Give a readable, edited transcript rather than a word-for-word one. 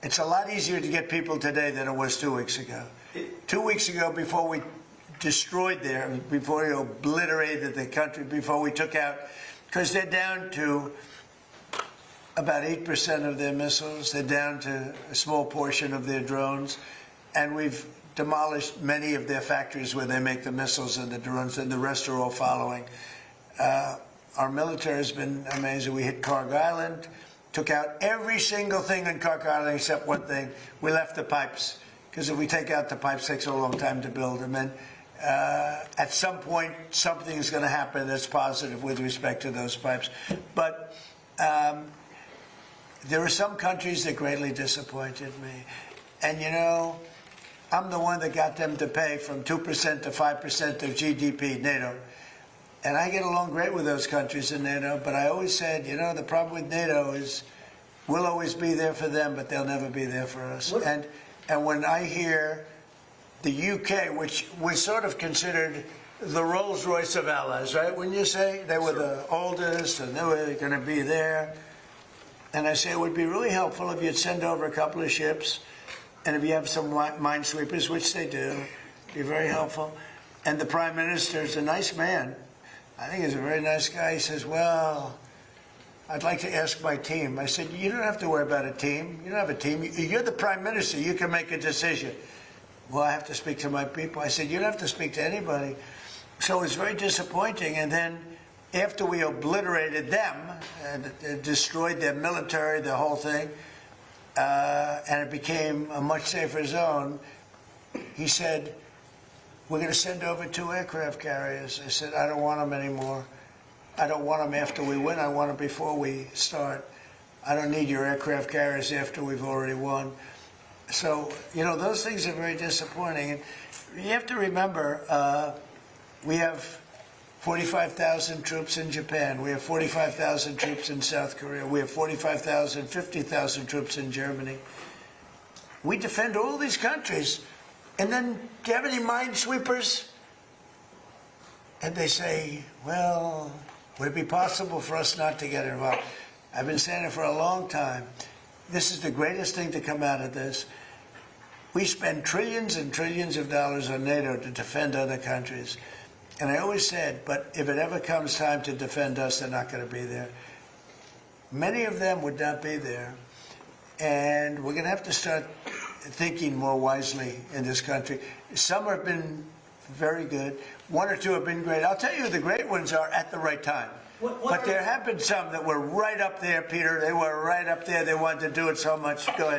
It's a lot easier to get people today than it was 2 weeks ago. 2 weeks ago, before we destroyed there, before we obliterated the country, before we took out, because they're down to about 8% of their missiles, they're down to a small portion of their drones, and we've demolished many of their factories where they make the missiles and the drones, and the rest are all following. Our military has been amazing. We hit Carg Island, took out every single thing on Carg Island except one thing. We left the pipes, because if we take out the pipes, it takes a long time to build them. And at some point, something's going to happen that's positive with respect to those pipes. But there are some countries that greatly disappointed me. And, you know, I'm the one that got them to pay from 2% to 5% of GDP, NATO. And I get along great with those countries in NATO, but I always said, you know, the problem with NATO is we'll always be there for them, but they'll never be there for us. And when I hear the UK, which was sort of considered the Rolls-Royce of allies, right? When you say they were the oldest and they were going to be there, and I say it would be really helpful if you'd send over a couple of ships, and if you have some minesweepers, which they do, it'd be very helpful. And the Prime Minister is a nice man. I think he's a very nice guy. He says, well, I'd like to ask my team. I said, you don't have to worry about a team. You don't have a team. You're the Prime Minister. You can make a decision. Well, I have to speak to my people. I said, you don't have to speak to anybody. So it's very disappointing. And then after we obliterated them and destroyed their military, the whole thing, and it became a much safer zone, he said, we're going to send over 2 aircraft carriers. I said, I don't want them anymore. I don't want them after we win. I want them before we start. I don't need your aircraft carriers after we've already won. So, you know, those things are very disappointing. And you have to remember, we have 45,000 troops in Japan. We have 45,000 troops in South Korea. We have 45,000, 50,000 troops in Germany. We defend all these countries. And then, do you have any minesweepers? And they say, well, would it be possible for us not to get involved? I've been saying it for a long time. This is the greatest thing to come out of this. We spend trillions and trillions of dollars on NATO to defend other countries. And I always said, but if it ever comes time to defend us, they're not going to be there. Many of them would not be there. And we're going to have to start thinking more wisely in this country. Some have been very good. 1 or 2 have been great. I'll tell you who the great ones are at the right time. But there have been some that were right up there, Peter. They were right up there. They wanted to do it so much. Go ahead.